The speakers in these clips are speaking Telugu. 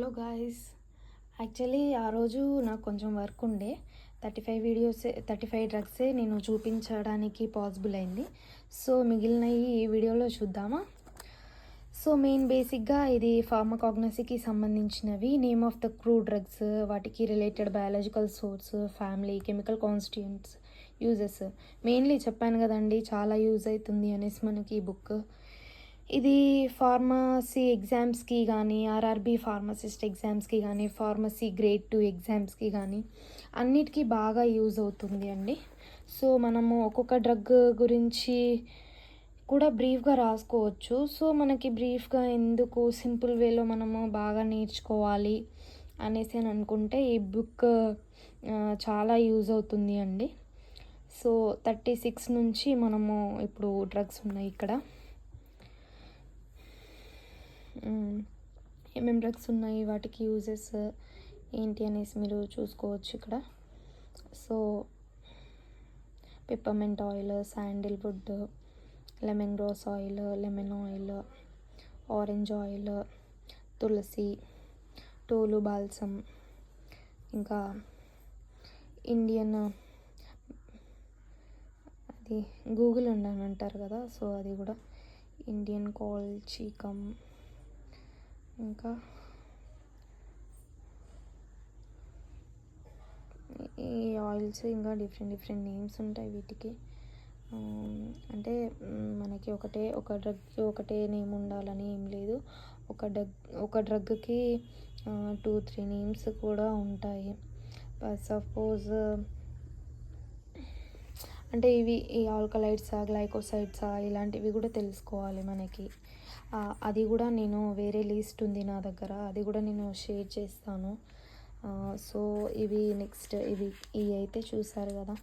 Hello guys. యాక్చువల్లీ ఆ రోజు నాకు కొంచెం వర్క్ ఉండే 35 డ్రగ్సే నేను చూపించడానికి పాసిబుల్ అయింది. సో మిగిలినవి ఈ వీడియోలో చూద్దామా. సో మెయిన్ బేసిక్గా ఇది ఫార్మకాగ్నసీకి సంబంధించినవి. Name of the crude drugs, వాటికి related biological source, family, chemical constituents, uses. Mainly చెప్పాను కదండి చాలా యూజ్ అవుతుంది అనేసి మనకి ఈ బుక్. ఇది ఫార్మసీ ఎగ్జామ్స్కి కానీ, ఆర్ఆర్బి ఫార్మసిస్ట్ ఎగ్జామ్స్కి కానీ, ఫార్మసీ గ్రేడ్ 2 ఎగ్జామ్స్కి కానీ అన్నిటికీ బాగా యూజ్ అవుతుంది అండి. సో మనము ఒక్కొక్క డ్రగ్ గురించి కూడా బ్రీఫ్గా రాసుకోవచ్చు. సో మనకి బ్రీఫ్గా ఎందుకు, సింపుల్ వేలో మనము బాగా నేర్చుకోవాలి అనేసి అని అనుకుంటే ఈ బుక్ చాలా యూజ్ అవుతుంది అండి. సో 36 నుంచి మనము ఇప్పుడు డ్రగ్స్ ఉన్నాయి ఇక్కడ. ఏమేమి డ్రగ్స్ ఉన్నాయి, వాటికి యూజెస్ ఏంటి అనేసి మీరు చూసుకోవచ్చు ఇక్కడ. So peppermint oil, sandalwood, lemon grass oil, lemon oil, orange oil, tulsi, tolu balsam, ఇంకా ఇండియన్ అది గూగుల్ ఉండని అంటారు కదా, సో అది కూడా ఇండియన్ కాల్చికమ్. ఇంకా ఈ ఆయిల్స్ ఇంకా డిఫరెంట్ నేమ్స్ ఉంటాయి వీటికి. అంటే మనకి ఒక డ్రగ్కి ఒకటే నేమ్ ఉండాలని ఏం లేదు. ఒక డ్రగ్కి 2-3 నేమ్స్ కూడా ఉంటాయి. సపోజ్ అంటే ఈ ఆల్కలైడ్సా, గ్లైకోసైడ్సా ఇలాంటివి కూడా తెలుసుకోవాలి మనకి. అది కూడా నేను వేరే లిస్ట్ ఉంది నా దగ్గర, అది కూడా నేను షేర్ చేస్తాను. సో నెక్స్ట్ ఇవి అయితే చూసారు కదా.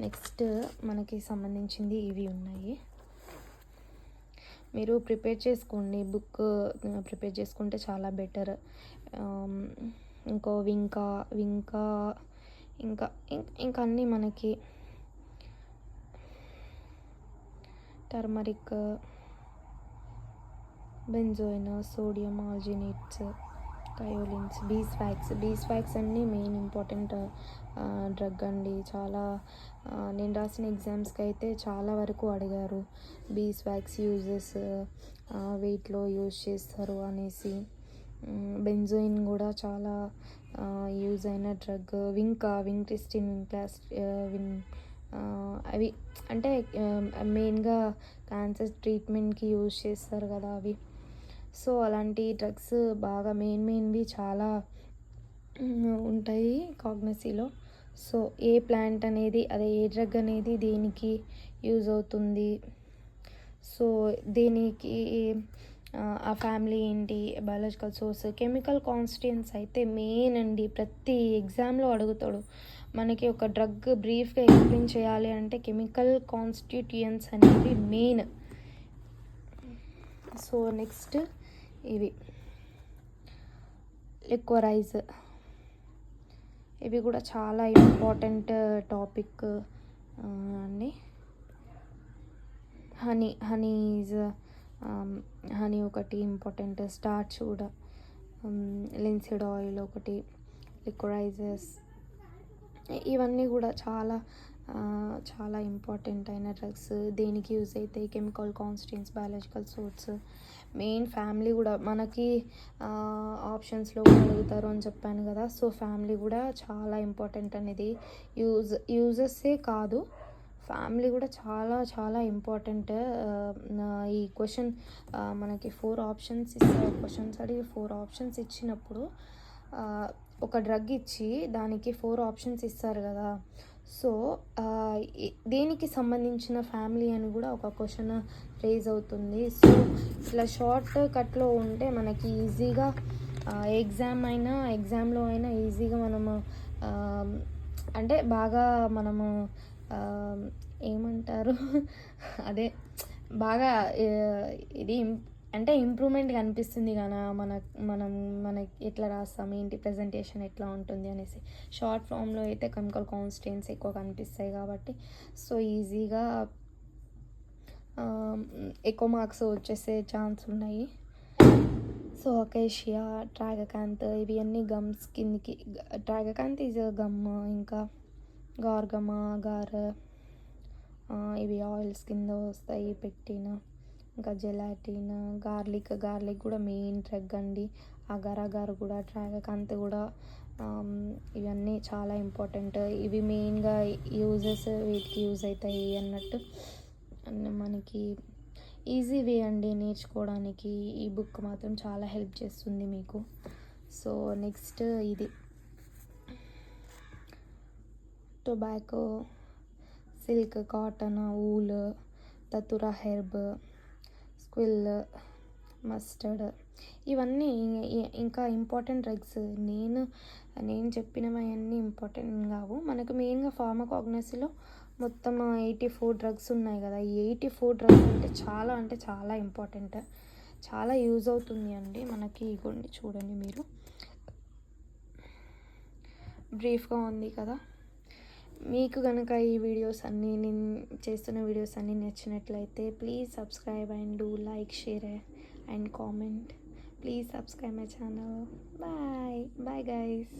నెక్స్ట్ మనకి సంబంధించింది ఇవి ఉన్నాయి. మీరు ప్రిపేర్ చేసుకోండి, బుక్ ప్రిపేర్ చేసుకుంటే చాలా బెటర్. వింకా ఇంకా అన్నీ మనకి turmeric, benzoin, sodium alginates, కయోలిన్స్, beeswax అన్నీ మెయిన్ ఇంపార్టెంట్ డ్రగ్ అండి. చాలా నేను రాసిన ఎగ్జామ్స్కి అయితే చాలా వరకు అడిగారు బీస్వాక్స్ యూజెస్, వెయిట్లో యూజ్ చేస్తారు అనేసి. బెంజోయిన్ కూడా చాలా యూజ్ అయిన డ్రగ్. వింక్రిస్టిన్, అవి అంటే మెయిన్గా క్యాన్సర్ ట్రీట్మెంట్కి యూజ్ చేస్తారు కదా అవి. సో అలాంటి డ్రగ్స్ బాగా మెయిన్వి చాలా ఉంటాయి కాగ్నసీలో. సో ఏ ప్లాంట్ అనేది, ఏ డ్రగ్ అనేది దేనికి యూజ్ అవుతుంది, సో దేనికి ఆ ఫ్యామిలీ ఏంటి, బయాలజికల్ సోర్స్, కెమికల్ కాన్స్టిట్యూయెంట్స్ అయితే మెయిన్ అండి. ప్రతి ఎగ్జామ్లో అడుగుతాడు మనకి. ఒక డ్రగ్ బ్రీఫ్గా ఎక్స్ప్లెయిన్ చేయాలి అంటే కెమికల్ కాన్స్టిట్యూయెంట్స్ అనేవి మెయిన్. సో నెక్స్ట్ ఇవి లిక్వరైజ్, ఇవి కూడా చాలా ఇంపార్టెంట్ టాపిక్ అండి. హనీ ఒకటి ఇంపార్టెంట్, స్టార్చ్ కూడా, లిన్సీడ్ ఆయిల్ ఒకటి, లిక్వరైజెస్, ఇవన్నీ కూడా చాలా ఇంపార్టెంట్ అయిన డ్రగ్స్. దేనికి యూజ్ అవుతాయి, chemical constituents, biological source, main family కూడా మనకి ఆప్షన్స్లో కూడా అడుగుతారు అని చెప్పాను కదా. సో ఫ్యామిలీ కూడా చాలా ఇంపార్టెంట్ అనేది. యూజెస్సే కాదు, ఫ్యామిలీ కూడా చాలా ఇంపార్టెంట్. ఈ క్వశ్చన్ మనకి 4 ఆప్షన్స్ ఇస్తారు. క్వశ్చన్స్ అడిగి 4 ఆప్షన్స్ ఇచ్చినప్పుడు ఒక డ్రగ్ ఇచ్చి దానికి 4 ఆప్షన్స్ ఇస్తారు కదా. సో దేనికి సంబంధించిన ఫ్యామిలీ అని కూడా ఒక క్వశ్చన్ రేజ్ అవుతుంది. సో ఇట్లా షార్ట్ కట్లో ఉంటే మనకి ఈజీగా ఎగ్జామ్లో అయినా ఈజీగా మనము అంటే బాగా మనము ఏమంటారు అదే బాగా ఇది అంటే ఇంప్రూవ్మెంట్ కనిపిస్తుంది కదా. మనకి ఎట్లా రాస్తాం, ఏంటి ప్రజెంటేషన్ ఎట్లా ఉంటుంది అనేసి. షార్ట్ ఫామ్లో అయితే కెమికల్ కాన్స్టిట్యూయెంట్స్ ఎక్కువ కనిపిస్తాయి కాబట్టి సో ఈజీగా ఎక్కువ మార్క్స్ వచ్చేసే ఛాన్స్ ఉన్నాయి. సో అకేషియా, ట్రాగకాంత్ ఇవి అన్నీ గమ్స్ కిందికి. ట్రాగకాంత్ ఈజ్ గమ్, ఇంకా గార్గమా, గార్ ఇవి ఆయిల్స్ కింద వస్తాయి పెట్టిన. ఇంకా జెలాటిన్, గార్లిక్ కూడా మెయిన్ డ్రగ్ అండి. అగార్ అగార్ కూడా, ట్రాగకాంత్ కూడా ఇవన్నీ చాలా ఇంపార్టెంట్. ఇవి మెయిన్గా యూజెస్ వీటికి యూజ్ అవుతాయి అన్నట్టు. మనకి ఈజీ వే అండి నేర్చుకోవడానికి. ఈ బుక్ మాత్రం చాలా హెల్ప్ చేస్తుంది మీకు. సో నెక్స్ట్ ఇది tobacco, silk, cotton, wool, datura herb, squill, mustard ఇవన్నీ ఇంకా ఇంపార్టెంట్ డ్రగ్స్. నేను చెప్పినవన్నీ ఇంపార్టెంట్ కావు. మనకు మెయిన్గా ఫార్మకాగ్నసీలో మొత్తం 84 డ్రగ్స్ ఉన్నాయి కదా. ఈ 84 డ్రగ్స్ అంటే చాలా ఇంపార్టెంట్, చాలా యూజ్ అవుతుంది అండి మనకి. ఇగోండి చూడండి మీరు, బ్రీఫ్గా ఉంది కదా. మీకు కనుక ఈ వీడియోస్ అన్నీ, నేను చేస్తున్న వీడియోస్ అన్నీ నచ్చినట్లయితే please subscribe and do like, share and comment. Please subscribe my channel. Bye bye guys.